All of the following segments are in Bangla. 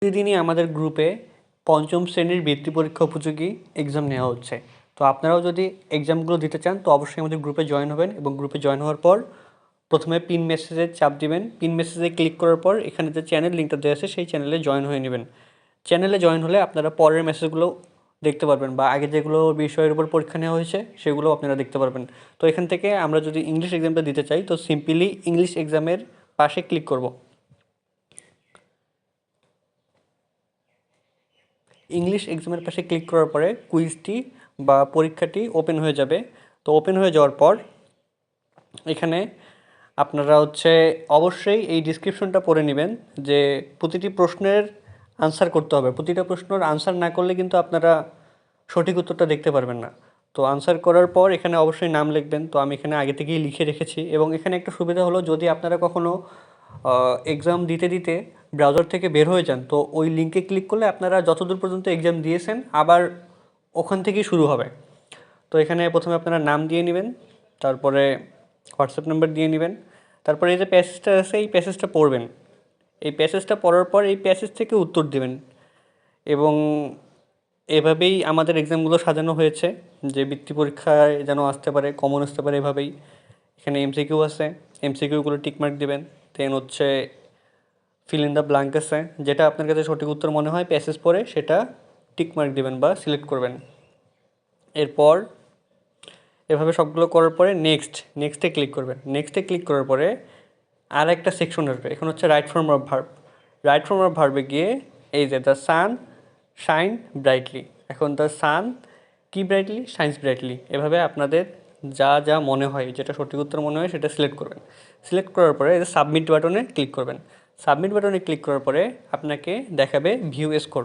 প্রতিদিনই আমাদের গ্রুপে পঞ্চম শ্রেণীর বৃত্তি পরীক্ষা উপযোগী এক্সাম নেওয়া হচ্ছে। তো আপনারাও যদি এক্সামগুলো দিতে চান তো অবশ্যই আমাদের গ্রুপে জয়েন হবেন এবং গ্রুপে জয়েন হওয়ার পর প্রথমে পিন মেসেজে চাপ দিবেন। পিন মেসেজে ক্লিক করার পর এখানে যে চ্যানেল লিঙ্কটা দেওয়া আছে সেই চ্যানেলে জয়েন হয়ে নেবেন। চ্যানেলে জয়েন হলে আপনারা পরের মেসেজগুলো দেখতে পারবেন বা আগে যেগুলো বিষয়ের উপর পরীক্ষা নেওয়া হয়েছে সেগুলো আপনারা দেখতে পারবেন। তো এখান থেকে আমরা যদি ইংলিশ এক্সামটা দিতে চাই তো সিম্পলি ইংলিশ এক্সামের পাশে ক্লিক করব। ইংলিশ এক্সামের পাশে ক্লিক করার পরে কুইজটি বা পরীক্ষাটি ওপেন হয়ে যাবে। তো ওপেন হয়ে যাওয়ার পর এখানে আপনারা অবশ্যই এই ডিসক্রিপশনটা পড়ে নেবেন যে প্রতিটি প্রশ্নের আনসার করতে হবে। প্রতিটা প্রশ্নের আনসার না করলে কিন্তু আপনারা সঠিক উত্তরটা দেখতে পারবেন না। তো আনসার করার পর এখানে অবশ্যই নাম লিখবেন। তো আমি এখানে আগে থেকেই লিখে রেখেছি এবং এখানে একটা সুবিধা হলো যদি আপনারা কখনও এক্সাম দিতে দিতে ব্রাউজার থেকে বের হয়ে যান তো ওই লিঙ্কে ক্লিক করলে আপনারা যতদূর পর্যন্ত এক্সাম দিয়েছেন আবার ওখান থেকেই শুরু হবে। তো এখানে প্রথমে আপনারা নাম দিয়ে নেবেন, তারপরে হোয়াটসঅ্যাপ নাম্বার দিয়ে নেবেন, তারপরে এই যে প্যাসেজটা আছে এই প্যাসেজটা পড়বেন। এই প্যাসেজটা পড়ার পর এই প্যাসেজ থেকে উত্তর দেবেন এবং এভাবেই আমাদের এক্সামগুলো সাজানো হয়েছে যে বৃত্তি পরীক্ষায় যেন আসতে পারে, কমন আসতে পারে এভাবেই। এখানে এমসিকিউ আছে, এমসিকিউগুলো টিকমার্ক দেবেন। দেন ফিল ইন দ্য ব্ল্যাঙ্ক আছে, যেটা আপনার কাছে সঠিক উত্তর মনে হয় প্যাসেজ পড়ে সেটা টিকমার্ক দেবেন বা সিলেক্ট করবেন। এরপর এভাবে সবগুলো করার পরে নেক্সটে ক্লিক করবেন। নেক্সটে ক্লিক করার পরে আর একটা সেকশন আসবে, এখন right form of verb. Right form of ভার্বে গিয়ে এই যে দ্য সান শাইন ব্রাইটলি, এখন দ্য সান কি ব্রাইটলি, শাইন্স ব্রাইটলি, এভাবে আপনাদের যা যা মনে হয় যেটা সঠিক উত্তর মনে হয় সেটা সিলেক্ট করবেন। সিলেক্ট করার পরে এই যে সাবমিট বাটনে ক্লিক করবেন। সাবমিট বাটনে ক্লিক করার পরে আপনাকে দেখাবে ভিউ স্কোর।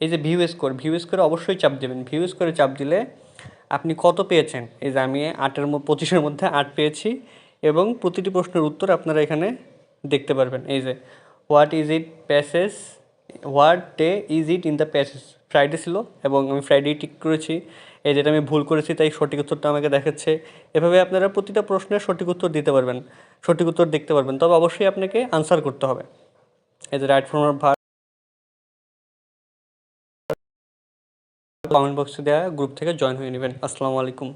এই যে ভিউ স্কোরে অবশ্যই চাপ দেবেন। ভিউ স্কোরে চাপ দিলে আপনি কত পেয়েছেন, এই যে আমি 25-এর মধ্যে 8 পেয়েছি এবং প্রতিটি প্রশ্নের উত্তর আপনারা এখানে দেখতে পারবেন। এই যে what day is it in the passage, Friday ছিল এবং আমি ফ্রাইডেই টিক করেছি। এই যেটা আমি ভুল করেছি তাই সঠিক উত্তরটা আমাকে দেখাচ্ছে। এভাবে আপনারা প্রতিটা প্রশ্নের সঠিক উত্তর দিতে পারবেন, সঠিক উত্তর দেখতে পারবেন। তবে অবশ্যই আপনাকে আনসার করতে হবে। এই যে right form of verb comment বক্সে দেওয়া গ্রুপ থেকে জয়েন হয়ে নেবেন। আসসালামু আলাইকুম।